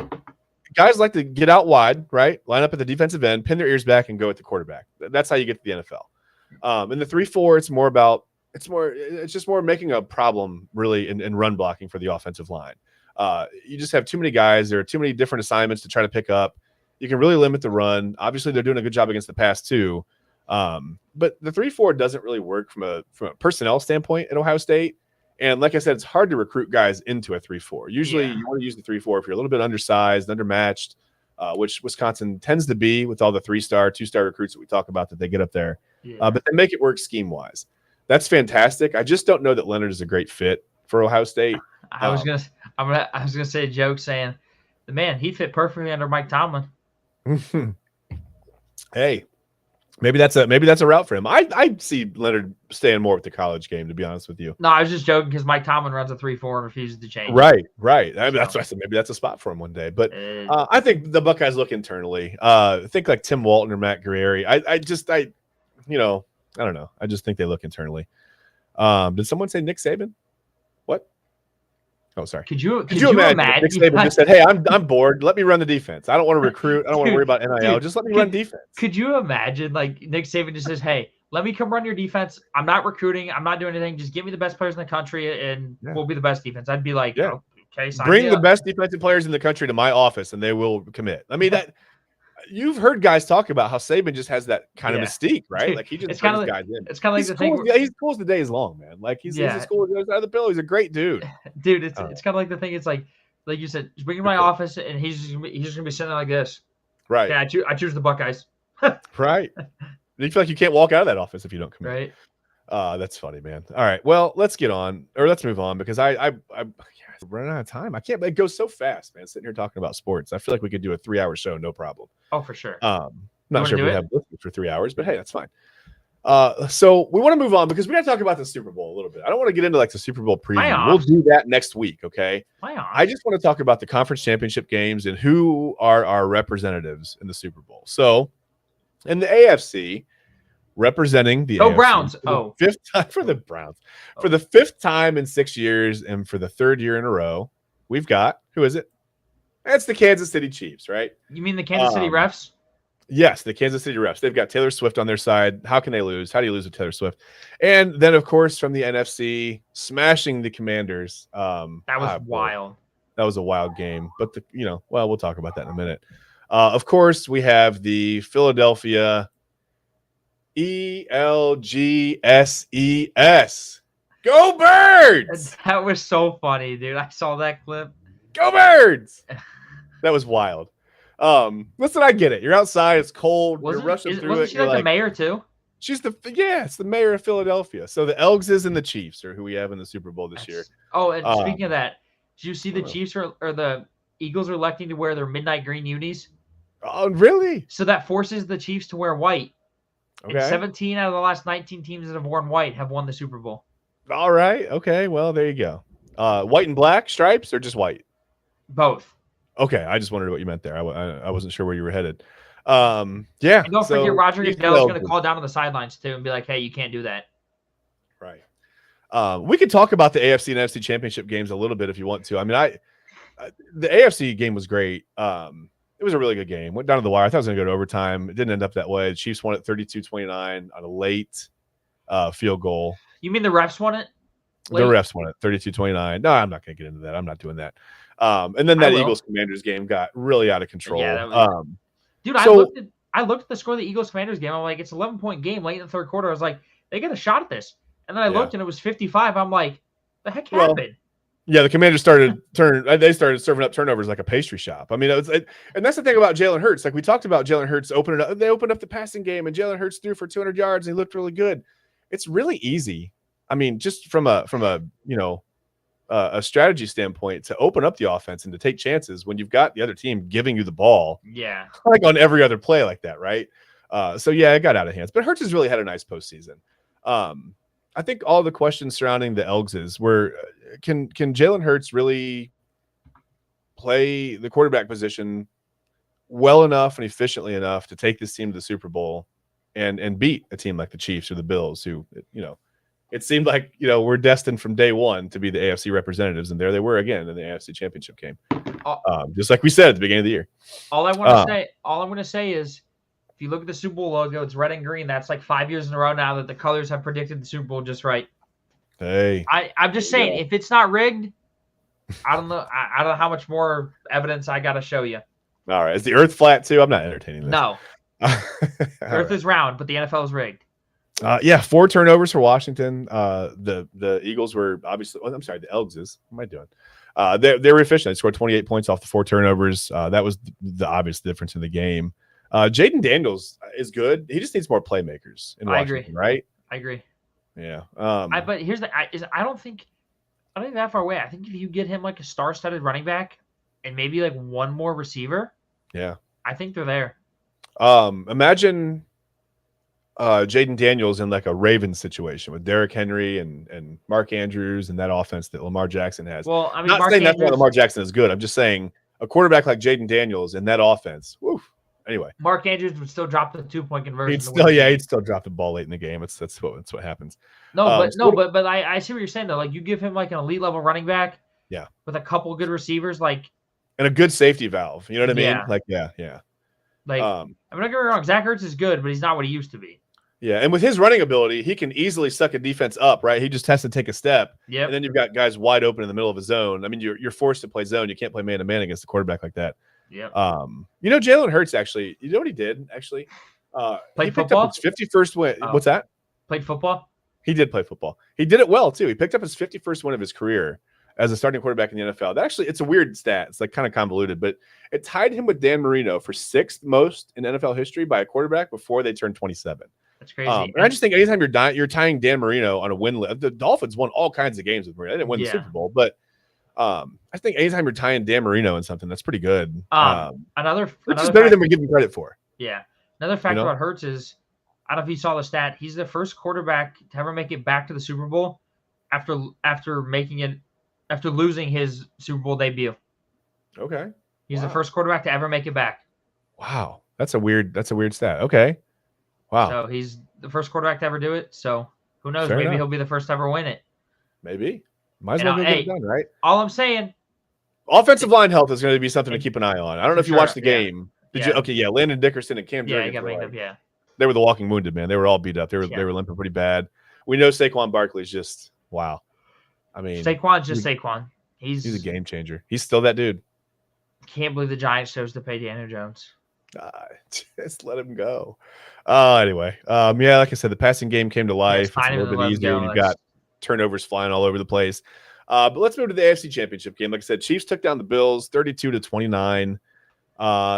guys like to get out wide, right? Line up at the defensive end, pin their ears back, and go at the quarterback. That's how you get to the NFL. In the 3-4, it's just more making a problem really in run blocking for the offensive line. You just have too many guys. There are too many different assignments to try to pick up. You can really limit the run. Obviously, they're doing a good job against the pass too. But the 3-4 doesn't really work from a personnel standpoint at Ohio State. And like I said, it's hard to recruit guys into a 3-4. Usually you want to use the 3-4 if you're a little bit undersized, undermatched, which Wisconsin tends to be with all the 3-star, 2-star recruits that we talk about that they get up there. But they make it work scheme-wise. That's fantastic. I just don't know that Leonhard is a great fit for Ohio State. I was gonna say a joke saying, the man, he fit perfectly under Mike Tomlin. Hey, maybe that's a route for him. I see Leonhard staying more with the college game, to be honest with you. No, I was just joking because Mike Tomlin runs a 3-4 and refuses to change. Right. I mean, that's what I said. Maybe that's a spot for him one day. But I think the Buckeyes look internally. I think like Tim Walton or Matt Guerrieri. I don't know. I just think they look internally. Did someone say Nick Saban? What? Oh, sorry. Could you imagine Nick Saban just said, "Hey, I'm bored. Let me run the defense. I don't want to recruit. I don't want to worry about NIL. Just let me run defense." Could you imagine like Nick Saban just says, "Hey, let me come run your defense. I'm not recruiting. I'm not doing anything. Just give me the best players in the country, and we'll be the best defense." I'd be like, "Oh, okay, bring the best defensive players in the country to my office, and they will commit." I mean that. You've heard guys talk about how Saban just has that kind of mystique, right? Dude, like he just brings guys in. It's kind of like the cool, thing. He's cool as the day is long, man. Like he's as cool as the other side of the pillow. He's a great dude. Dude, it's kind of like the thing. It's like you said, just bring him to my office, and he's just gonna be sitting there like this. Right. Yeah, I choose the Buckeyes. Right. You feel like you can't walk out of that office if you don't commit. Right. That's funny, man. All right. Well, let's move on because I'm running out of time. I can't. It goes so fast, man. Sitting here talking about sports, I feel like we could do a 3-hour show, no problem. Oh, for sure. Not sure if we have listeners for 3 hours, but hey, that's fine. So we want to move on because we got to talk about the Super Bowl a little bit. I don't want to get into like the Super Bowl preview. We'll do that next week, okay? I just want to talk about the conference championship games and who are our representatives in the Super Bowl. So in the AFC, representing the AFC Browns. Fifth time for the Browns. For the 5th time in 6 years and for the 3rd year in a row, we've got, who is it? That's the Kansas City Chiefs, right? You mean the Kansas City refs? Yes, the Kansas City refs. They've got Taylor Swift on their side. How can they lose? How do you lose with Taylor Swift? And then, of course, from the NFC, smashing the Commanders. That was wild. That was a wild game. But, we'll talk about that in a minute. Of course, we have the Philadelphia ELGSES. Go Birds! That was so funny, dude. I saw that clip. Go Birds! That was wild. Listen, I get it. You're outside. It's cold. You're Wasn't rushing through wasn't it. she You're like the like, mayor too? it's the mayor of Philadelphia. So the Elgses and the Chiefs are who we have in the Super Bowl this year. Oh, and speaking of Um, that, did you see the oh, Chiefs or the Eagles are electing to wear their midnight green unis? oh, really? So that forces the Chiefs to wear white. And Okay. 17 out of the last 19 teams that have worn white have won the Super Bowl. All right. Okay. Well, there you go. White and black stripes or just white? Both. Okay. I just wondered what you meant there. I wasn't sure where you were headed. Yeah. And don't forget, Roger Chiefs Goodell is and going to Elgses. call down on the sidelines too and be like, "Hey, you can't do that." Right. We could talk about the AFC and NFC championship games a little bit if you want to. I mean, the AFC game was great. It was a really good game. Went down to the wire. I thought it was going to go to overtime. It didn't end up that way. The Chiefs won it 32-29 on a late field goal. You mean the refs won it? The refs won it 32-29. No, I'm not going to get into that. I'm not doing that. And then that Eagles-Commanders game got really out of control. Yeah, that was, dude, I looked at the score of the Eagles-Commanders game. I'm like, it's an 11-point game late in the third quarter. I was like, they got a shot at this. And then I looked and it was 55. I'm like, the heck happened? Yeah, the Commanders started serving up turnovers like a pastry shop. I mean, and that's the thing about Jalen Hurts. Like we talked about Jalen Hurts opening up. They opened up the passing game, and Jalen Hurts threw for 200 yards, and he looked really good. It's really easy. I mean, just from a a strategy standpoint, to open up the offense and to take chances when you've got the other team giving you the ball. Yeah, like on every other play like that, right? So yeah, it got out of hands. But Hurts has really had a nice postseason. I think all the questions surrounding the Elgses were, can Jalen Hurts really play the quarterback position well enough and efficiently enough to take this team to the Super Bowl and beat a team like the Chiefs or the Bills, who, it seemed like, we're destined from day one to be the AFC representatives, and there they were again in the AFC Championship game. Just like we said at the beginning of the year. All I'm going to say is, if you look at the Super Bowl logo, it's red and green. That's like 5 years in a row now that the colors have predicted the Super Bowl just right. Hey, I'm just saying, if it's not rigged, I don't know. I don't know how much more evidence I got to show you. All right. Is the earth flat too? I'm not entertaining this. No. Earth is round, but the NFL is rigged. 4 turnovers for Washington. The Eagles were obviously. I'm sorry, the Elgses. What am I doing? They were efficient. They scored 28 points off the 4 turnovers. That was the obvious difference in the game. Jaden Daniels is good. He just needs more playmakers in Washington, agree. right? I agree. Yeah. But here's I don't think that far away. I think if you get him like a star-studded running back and maybe like one more receiver, yeah, I think they're there. Imagine Jaden Daniels in like a Ravens situation with Derrick Henry and Mark Andrews and that offense that Lamar Jackson has. Well, I mean, not saying that's why Lamar Jackson is good. I'm just saying a quarterback like Jaden Daniels in that offense. Woo. Anyway, Mark Andrews would still drop the 2-point conversion. He'd still drop the ball late in the game. That's what happens. But I see what you're saying though. Like you give him like an elite level running back, with a couple good receivers, like, and a good safety valve. You know what I mean? Yeah. Like, yeah. Like, I mean, don't get me wrong. Zach Ertz is good, but he's not what he used to be. Yeah, and with his running ability, he can easily suck a defense up, right? He just has to take a step, and then you've got guys wide open in the middle of a zone. I mean, you're forced to play zone. You can't play man-to-man against a quarterback like that. Yep. Jalen Hurts actually. You know what he did actually? Played he picked football? up his 51st win. What's that? Played football. He did play football. He did it well too. He picked up his 51st win of his career as a starting quarterback in the NFL. It's a weird stat. It's like kind of convoluted, but it tied him with Dan Marino for 6th most in NFL history by a quarterback before they turned 27. That's crazy. And I just think anytime you're tying Dan Marino on a win list, the Dolphins won all kinds of games with Marino. They didn't win the Super Bowl, but I think anytime you're tying Dan Marino in something, that's pretty good. Another is better than we give him credit for. Yeah. Another fact about Hurts is, I don't know if you saw the stat, he's the first quarterback to ever make it back to the Super Bowl after losing his Super Bowl debut. Okay. He's the first quarterback to ever make it back. Wow. That's a weird stat. Okay. Wow. So he's the first quarterback to ever do it. So who knows? Fair Maybe enough. he'll be the first to ever win it. Maybe. Might as well get it done, right? All I'm saying, offensive line health is going to be something to keep an eye on. I don't know if you watched the game. Did you? Okay, yeah. Landon Dickerson and Cam Jurgens. Yeah, he got banged up. Yeah. They were the walking wounded, man. They were all beat up. They were limping pretty bad. We know Saquon Barkley's just wow. I mean, Saquon's just Saquon. He's a game changer. He's still that dude. Can't believe the Giants chose to pay Daniel Jones. Just let him go. Anyway, like I said, the passing game came to life. It's a little bit easier when you've got turnovers flying all over the place. But let's move to the AFC Championship game. Like I said, Chiefs took down the Bills 32-29.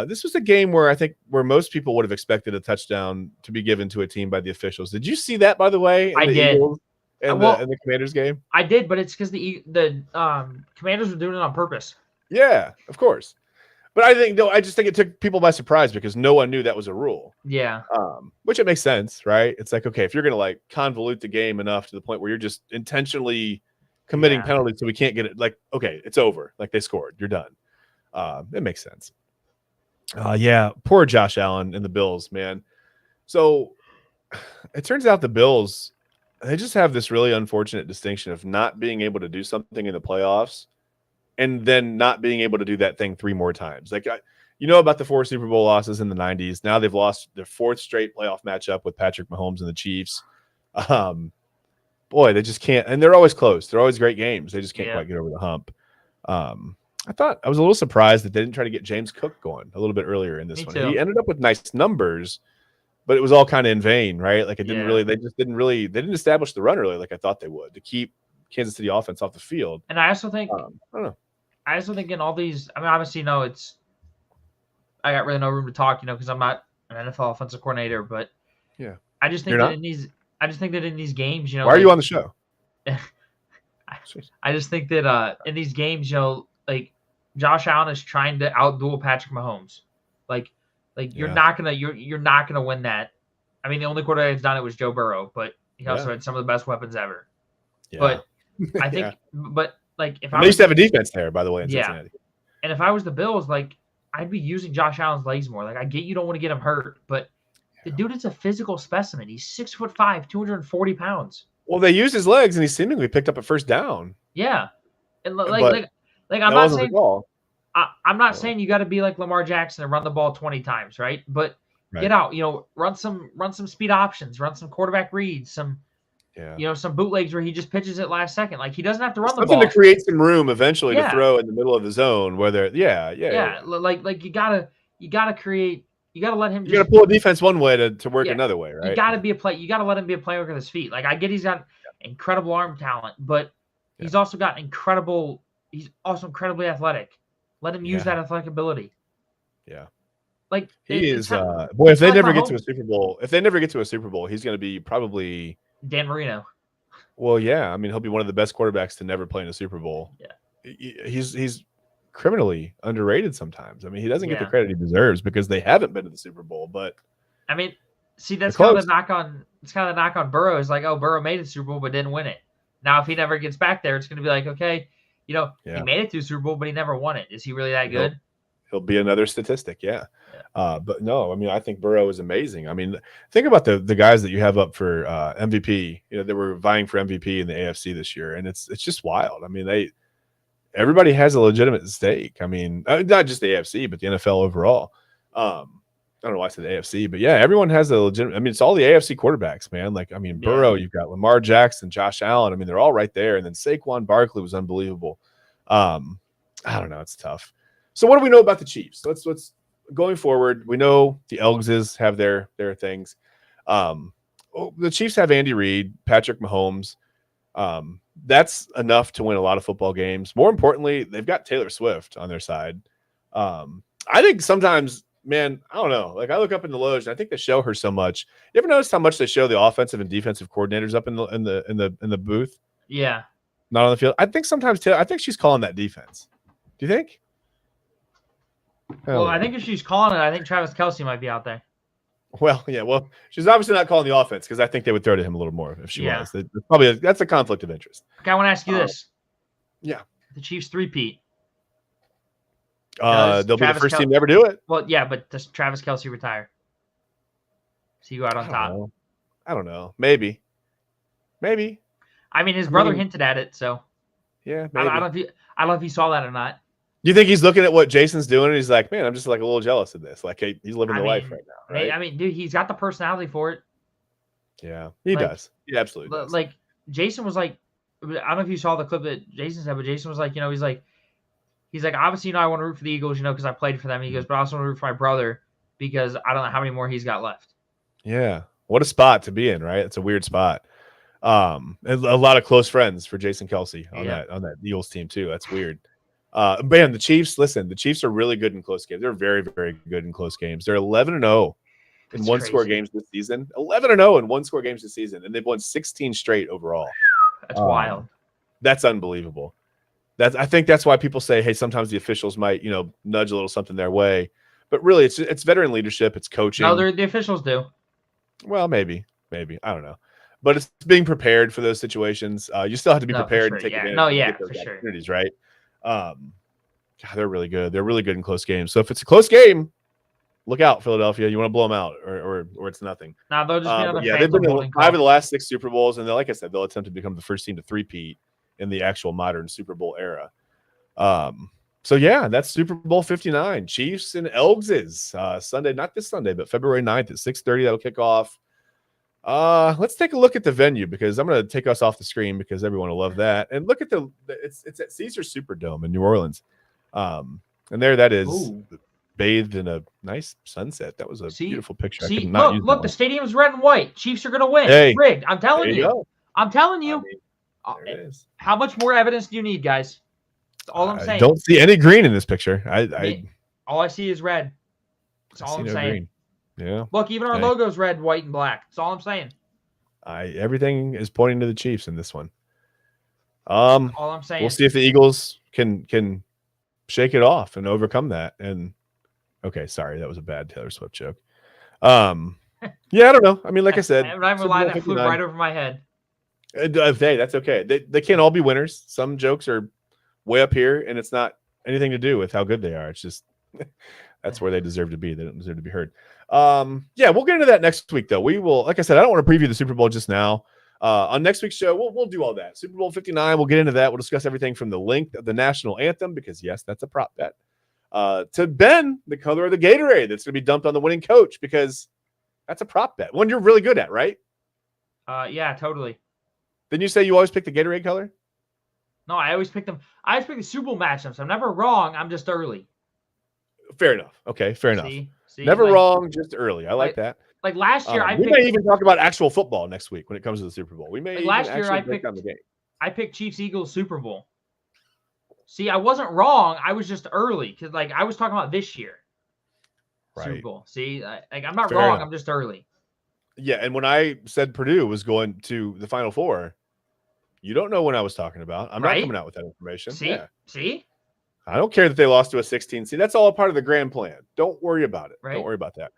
This was a game where I think where most people would have expected a touchdown to be given to a team by the officials. Did you see that, by the way, in I the did. Eagles and the Commanders game? I did, but it's because the Commanders were doing it on purpose. Yeah, of course. But I just think it took people by surprise because no one knew that was a rule. Yeah. Which it makes sense, right? It's like, okay, if you're going to like convolute the game enough to the point where you're just intentionally committing penalties so we can't get it, like, okay, it's over. Like they scored, you're done. It makes sense. Yeah, poor Josh Allen and the Bills, man. So it turns out the Bills, they just have this really unfortunate distinction of not being able to do something in the playoffs and then not being able to do that thing 3 more times. Like, you know about the 4 Super Bowl losses in the 90s. Now they've lost their 4th straight playoff matchup with Patrick Mahomes and the Chiefs. Boy, they just can't. And they're always close. They're always great games. They just can't quite get over the hump. I was a little surprised that they didn't try to get James Cook going a little bit earlier in this one. Too. He ended up with nice numbers, but it was all kind of in vain, right? Like it didn't really, they didn't establish the run early like I thought they would to keep Kansas City offense off the field. And I also think, I don't know. I also think in all these, I mean, obviously, I got really no room to talk, because I'm not an NFL offensive coordinator, but yeah, I just think that in these games, why are you on the show? I just think that in these games, like Josh Allen is trying to outduel Patrick Mahomes. Like you're not gonna win that. I mean, the only quarterback that's done it was Joe Burrow, but he also had some of the best weapons ever. Yeah. But I think, but like if I used to have a defense there, by the way, in Cincinnati. And if I was the Bills, like I'd be using Josh Allen's legs more. Like I get you don't want to get him hurt, but the dude is a physical specimen. He's 6'5", 240 pounds. Well, they used his legs, and he seemingly picked up a first down. Yeah, and I'm not saying you got to be like Lamar Jackson and run the ball 20 times, right? But get out, run some speed options, run some quarterback reads, some bootlegs where he just pitches it last second. Like he doesn't have to run the ball. Something to create some room eventually to throw in the middle of the zone. Like you gotta create. You gotta let him. You gotta pull a defense one way to work another way, right? You gotta be a play. You gotta let him be a playmaker with his feet. Like I get he's got incredible arm talent, but he's also got incredible. He's also incredibly athletic. Let him use that athletic ability. Yeah. Like he is boy, if they never get to a Super Bowl, he's going to be probably Dan Marino. Well, yeah, I mean, he'll be one of the best quarterbacks to never play in a Super Bowl. Yeah. He's criminally underrated sometimes. I mean, he doesn't get the credit he deserves because they haven't been to the Super Bowl, but I mean, see, that's kind of the knock on Burrow is like, oh, Burrow made it to the Super Bowl but didn't win it. Now, if he never gets back there, it's going to be like, okay, he made it to the Super Bowl, but he never won it. Is he really that good? He'll be another statistic, but no, I mean, I think Burrow is amazing. I mean, think about the guys that you have up for MVP. They were vying for MVP in the AFC this year, and it's just wild. I mean, everybody has a legitimate stake. I mean, not just the AFC, but the NFL overall. I don't know why I said the AFC, but everyone has a legitimate. I mean, it's all the AFC quarterbacks, man. Like, I mean, Burrow, you've got Lamar Jackson, Josh Allen. I mean, they're all right there. And then Saquon Barkley was unbelievable. I don't know. It's tough. So what do we know about the Chiefs? Let's going forward. We know the Elgses have their things. The Chiefs have Andy Reid, Patrick Mahomes. That's enough to win a lot of football games. More importantly, they've got Taylor Swift on their side. I think sometimes, man, I don't know. Like I look up in the loge, and I think they show her so much. You ever notice how much they show the offensive and defensive coordinators up in the booth? Yeah, not on the field. I think sometimes I think she's calling that defense. Do you think? Well, I think if she's calling it, I think Travis Kelce might be out there. Well, yeah. Well, she's obviously not calling the offense because I think they would throw to him a little more if she was. That's a conflict of interest. Okay, I want to ask you this. Yeah. The Chiefs three-peat. They'll be the first team to ever do it. Well, yeah, but does Travis Kelce retire? Does he go out on top? I don't know. Maybe. I mean, his brother hinted at it, so. Yeah, maybe. I don't know if he saw that or not. You think he's looking at what Jason's doing and he's like, man, I'm just like a little jealous of this. Like, hey, he's living the life right now, right? I mean, dude, he's got the personality for it. Yeah, he does. He absolutely does. Like, Jason was like, I don't know if you saw the clip that Jason said, but Jason was like, he's like, obviously, I want to root for the Eagles, because I played for them. He goes, but I also want to root for my brother because I don't know how many more he's got left. Yeah. What a spot to be in, right? It's a weird spot. And a lot of close friends for Jason Kelce on that Eagles team too. That's weird. Man, the Chiefs. Listen, the Chiefs are really good in close games. They're very, very good in close games. They're 11-0 in That's one-score crazy. games this season. 11-0 in one-score games this season, and they've won 16 straight overall. That's wild. That's unbelievable. I think that's why people say, hey, sometimes the officials might, nudge a little something their way. But really, it's veteran leadership. It's coaching. No, the officials do. Well, maybe. I don't know. But it's being prepared for those situations. You still have to be prepared and take advantage of get those opportunities, right? God, they're really good. They're really good in close games. So if it's a close game, look out, Philadelphia. You want to blow them out, or it's nothing. Now they'll just be another. They've been in 5 of the last 6 Super Bowls, and like I said, they'll attempt to become the first team to three-peat in the actual modern Super Bowl era. So yeah, that's Super Bowl 59. Chiefs and Elgses. Sunday, not this Sunday, but February 9th at 6:30. That'll kick off. Let's take a look at the venue because I'm going to take us off the screen because everyone will love that. And look at it's at Caesar Superdome in New Orleans. And there that is. Ooh. Bathed in a nice sunset. That was a beautiful picture. Look, the stadium's red and white. Chiefs are going to win. Hey, rigged. I'm telling you. I'm telling you. There it is. How much more evidence do you need, guys? That's all I'm saying. I don't see any green in this picture. All I see is red. That's all I'm saying. Green. Yeah. Look, even our logo's red, white, and black. That's all I'm saying. Everything is pointing to the Chiefs in this one. That's all I'm saying. We'll see if the Eagles can shake it off and overcome that. And okay, sorry, that was a bad Taylor Swift joke. Yeah, I don't know. I mean, like I said, I'm not even lying. That flew right over my head. That's okay. They can't all be winners. Some jokes are way up here, and it's not anything to do with how good they are. It's just that's where they deserve to be. They don't deserve to be heard. Yeah, we'll get into that next week, though. We will, like I said, I don't want to preview the Super Bowl just now. On next week's show, we'll do all that. Super Bowl 59, we'll get into that. We'll discuss everything from the length of the national anthem, because yes, that's a prop bet. To Ben, the color of the Gatorade that's going to be dumped on the winning coach, because that's a prop bet. One you're really good at, right? Yeah, totally. Didn't you say you always pick the Gatorade color? No, I always pick them. I always pick the Super Bowl matchups. I'm never wrong. I'm just early. Fair enough. Okay, fair enough. See, never wrong, just early. I like that. Like last year, we may even talk about actual football next week when it comes to the Super Bowl. We may last year I picked Chiefs Eagles Super Bowl. See, I wasn't wrong. I was just early because I was talking about this year. Right. Super Bowl. See, I'm not wrong. Enough. I'm just early. Yeah, and when I said Purdue was going to the Final Four, you don't know when I was talking about. I'm not coming out with that information. See? I don't care that they lost to a 16 seed. That's all a part of the grand plan. Don't worry about it. Right. Don't worry about that.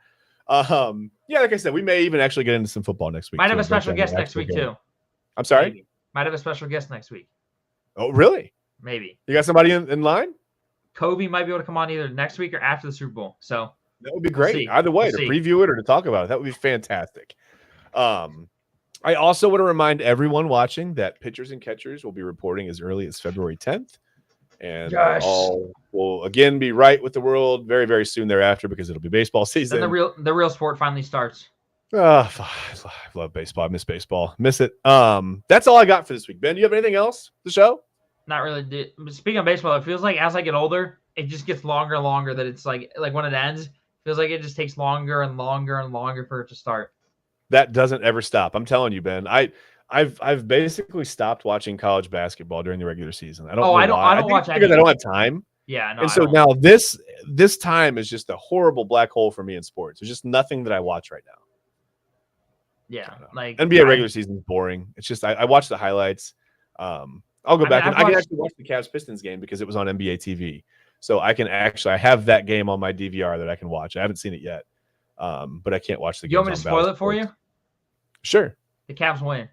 Yeah, like I said, we may even actually get into some football next week. Might have a special guest next week too. I'm sorry? Maybe. Might have a special guest next week. Oh, really? Maybe. You got somebody in line? Kobe might be able to come on either next week or after the Super Bowl. So that would be great. Either way, to preview it or to talk about it, that would be fantastic. I also want to remind everyone watching that pitchers and catchers will be reporting as early as February 10th. And all will again be right with the world very, very soon thereafter, because it'll be baseball season. Then the real sport finally starts. I love baseball. I miss baseball. Miss it. That's all I got for this week. Ben, do you have anything else? The show? Not really. Speaking of baseball, it feels like as I get older, it just gets longer and longer. That it's like when it ends, it feels like it just takes longer and longer and longer for it to start. That doesn't ever stop. I'm telling you, Ben. I've basically stopped watching college basketball during the regular season. I don't watch because I don't have time. Yeah, no. And so now this time is just a horrible black hole for me in sports. There's just nothing that I watch right now. Yeah, like NBA regular season is boring. It's just I watch the highlights. I'll go back and I can actually watch the Cavs Pistons game because it was on NBA TV. So I have that game on my DVR that I can watch. I haven't seen it yet, but I can't watch the game. You want me to spoil it for you? Sure. The Cavs win.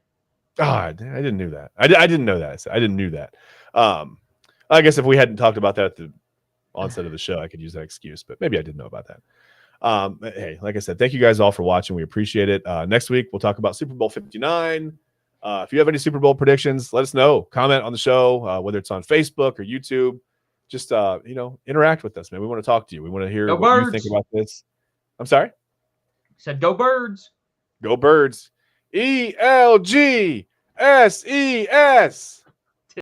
Oh, I didn't know that. I didn't know that. I didn't know that. I guess if we hadn't talked about that at the onset of the show, I could use that excuse, but maybe I didn't know about that. Hey, like I said, thank you guys all for watching. We appreciate it. Next week, we'll talk about Super Bowl 59. If you have any Super Bowl predictions, let us know. Comment on the show, whether it's on Facebook or YouTube. Just, interact with us, man. We want to talk to you. We want to hear what you think about this. I'm sorry? Said go Birds. Go Birds. ELGSES.